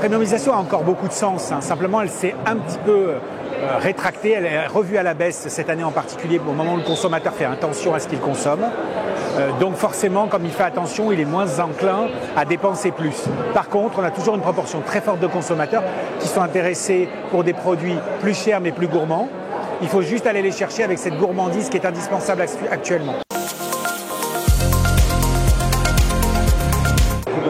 premiumisation a encore beaucoup de sens. Simplement, elle s'est un petit peu rétractée. Elle est revue à la baisse cette année en particulier, au moment où le consommateur fait attention à ce qu'il consomme. Donc forcément, comme il fait attention, il est moins enclin à dépenser plus. Par contre, on a toujours une proportion très forte de consommateurs qui sont intéressés pour des produits plus chers mais plus gourmands. Il faut juste aller les chercher avec cette gourmandise qui est indispensable actuellement.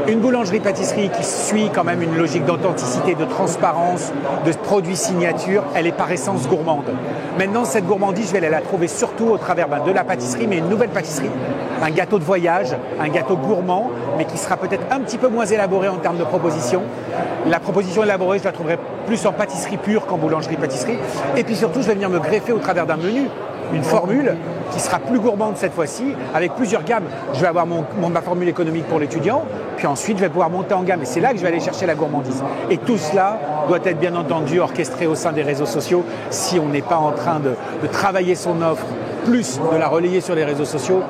Une boulangerie-pâtisserie qui suit quand même une logique d'authenticité, de transparence, de produits signature, elle est par essence gourmande. Maintenant, cette gourmandise, je vais aller la trouver surtout au travers de la pâtisserie, mais une nouvelle pâtisserie, un gâteau de voyage, un gâteau gourmand, mais qui sera peut-être un petit peu moins élaboré en termes de proposition. La proposition élaborée, je la trouverai plus en pâtisserie pure qu'en boulangerie-pâtisserie. Et puis surtout, je vais venir me greffer au travers d'un menu, une formule qui sera plus gourmande cette fois-ci, avec plusieurs gammes. Je vais avoir ma formule économique pour l'étudiant, puis ensuite je vais pouvoir monter en gamme. Et c'est là que je vais aller chercher la gourmandise. Et tout cela doit être bien entendu orchestré au sein des réseaux sociaux. Si on n'est pas en train de travailler son offre, plus de la relayer sur les réseaux sociaux,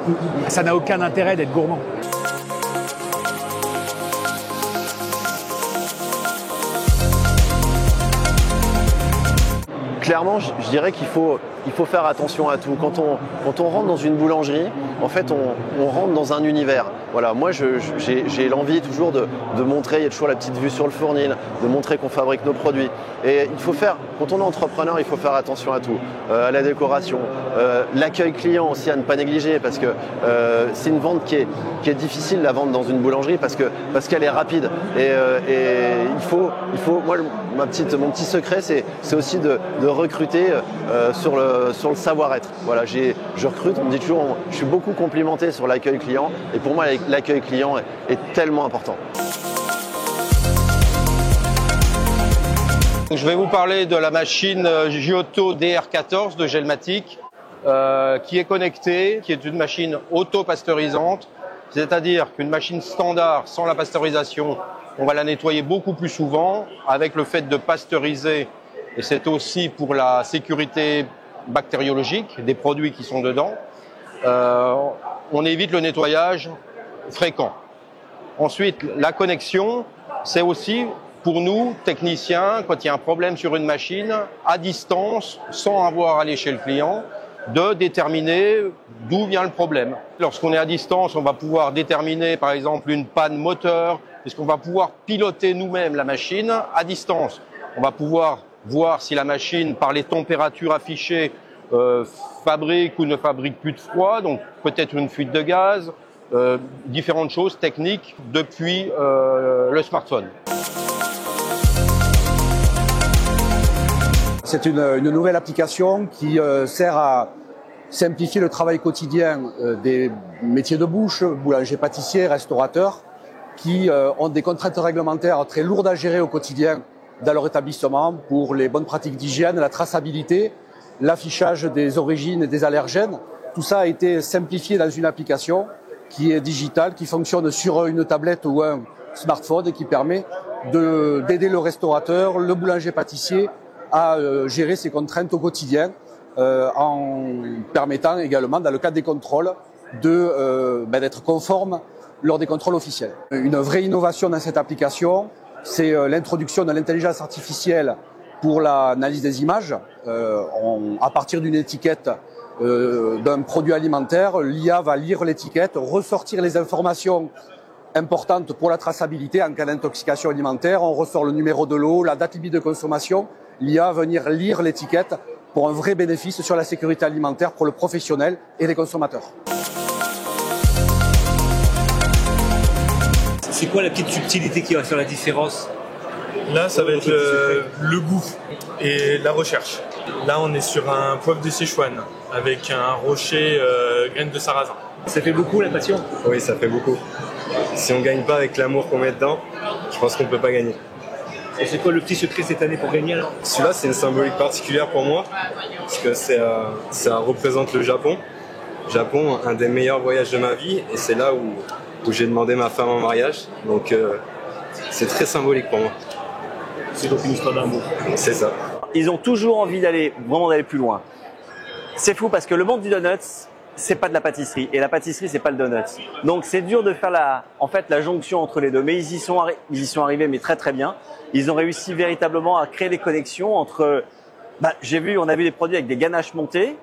ça n'a aucun intérêt d'être gourmand. Clairement, je dirais qu'il faut faire attention à tout. Quand on rentre dans une boulangerie, en fait, on rentre dans un univers. Voilà, moi, j'ai l'envie toujours de montrer, il y a toujours la petite vue sur le fournil, de montrer qu'on fabrique nos produits. Et il faut faire, quand on est entrepreneur, il faut faire attention à tout, à la décoration, l'accueil client aussi à ne pas négliger, parce que c'est une vente qui est difficile, la vente dans une boulangerie, parce qu'elle est rapide. Et il faut, moi, mon petit secret, c'est aussi de recruter sur le savoir-être. Voilà, je recrute, on me dit toujours, je suis beaucoup complimenté sur l'accueil client, et pour moi, l'accueil client est tellement important. Je vais vous parler de la machine Giotto DR14 de Gelmatic, qui est connectée, qui est une machine auto-pasteurisante, c'est-à-dire qu'une machine standard sans la pasteurisation, on va la nettoyer beaucoup plus souvent. Avec le fait de pasteuriser, et c'est aussi pour la sécurité bactériologique des produits qui sont dedans, on évite le nettoyage fréquent. Ensuite, la connexion, c'est aussi pour nous, techniciens, quand il y a un problème sur une machine, à distance, sans avoir à aller chez le client, de déterminer d'où vient le problème. Lorsqu'on est à distance, on va pouvoir déterminer par exemple une panne moteur, puisqu'on va pouvoir piloter nous-mêmes la machine à distance. On va pouvoir voir si la machine, par les températures affichées, fabrique ou ne fabrique plus de froid, donc peut-être une fuite de gaz, différentes choses techniques depuis le smartphone. C'est une nouvelle application qui sert à simplifier le travail quotidien des métiers de bouche, boulangers, pâtissiers, restaurateurs, qui ont des contraintes réglementaires très lourdes à gérer au quotidien dans leur établissement pour les bonnes pratiques d'hygiène, la traçabilité, l'affichage des origines et des allergènes. Tout ça a été simplifié dans une application qui est digitale, qui fonctionne sur une tablette ou un smartphone et qui permet d'aider le restaurateur, le boulanger-pâtissier à gérer ses contraintes au quotidien en permettant également, dans le cadre des contrôles, d'être conforme lors des contrôles officiels. Une vraie innovation dans cette application, c'est l'introduction de l'intelligence artificielle pour l'analyse des images. À partir d'une étiquette d'un produit alimentaire, l'IA va lire l'étiquette, ressortir les informations importantes pour la traçabilité en cas d'intoxication alimentaire. On ressort le numéro de l'eau, la date limite de consommation. L'IA va venir lire l'étiquette pour un vrai bénéfice sur la sécurité alimentaire pour le professionnel et les consommateurs. C'est quoi la petite subtilité qui va faire la différence? Là, ça va être le goût et la recherche. Là, on est sur un poivre de Sichuan avec un rocher graines de sarrasin. Ça fait beaucoup la passion? Oui, ça fait beaucoup. Si on gagne pas avec l'amour qu'on met dedans, je pense qu'on peut pas gagner. Et c'est quoi le petit secret cette année pour gagner alors? Celui-là, c'est une symbolique particulière pour moi, parce que ça représente le Japon. Japon, un des meilleurs voyages de ma vie, et c'est là où j'ai demandé ma femme en mariage. Donc c'est très symbolique pour moi. C'est donc une histoire d'amour. C'est ça. Ils ont toujours envie d'aller plus loin. C'est fou parce que le monde du donuts, c'est pas de la pâtisserie et la pâtisserie c'est pas le donut. Donc c'est dur de faire la jonction entre les deux. Mais ils y sont arrivés, mais très très bien. Ils ont réussi véritablement à créer des connexions entre. On a vu des produits avec des ganaches montées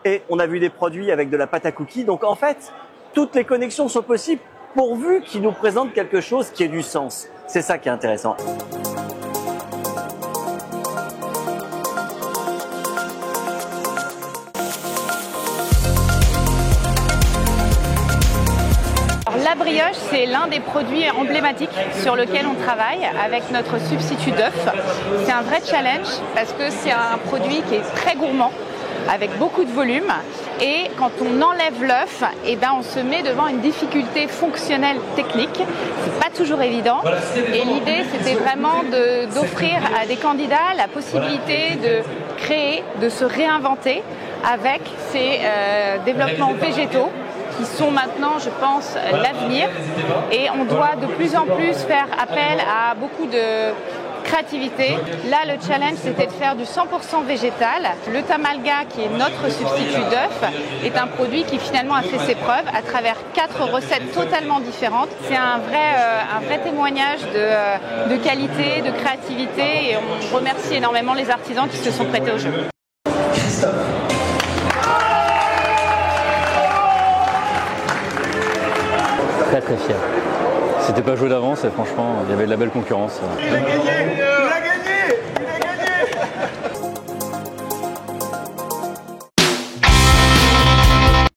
et on a vu des produits avec de la pâte à cookies. Donc en fait, toutes les connexions sont possibles pourvu qu'ils nous présentent quelque chose qui ait du sens. C'est ça qui est intéressant. La brioche, c'est l'un des produits emblématiques sur lequel on travaille avec notre substitut d'œuf. C'est un vrai challenge parce que c'est un produit qui est très gourmand, avec beaucoup de volume. Et quand on enlève l'œuf, on se met devant une difficulté fonctionnelle technique. C'est pas toujours évident. Et l'idée, c'était vraiment d'offrir à des candidats la possibilité de créer, de se réinventer avec ces développements végétaux qui sont maintenant, je pense, l'avenir. Et on doit de plus en plus faire appel à beaucoup de créativité. Là, le challenge, c'était de faire du 100% végétal. Le tamalga, qui est notre substitut d'œuf, est un produit qui finalement a fait ses preuves à travers 4 recettes totalement différentes. C'est un vrai témoignage de qualité, de créativité, et on remercie énormément les artisans qui se sont prêtés au jeu. Très fier. C'était pas joué d'avance et franchement, il y avait de la belle concurrence.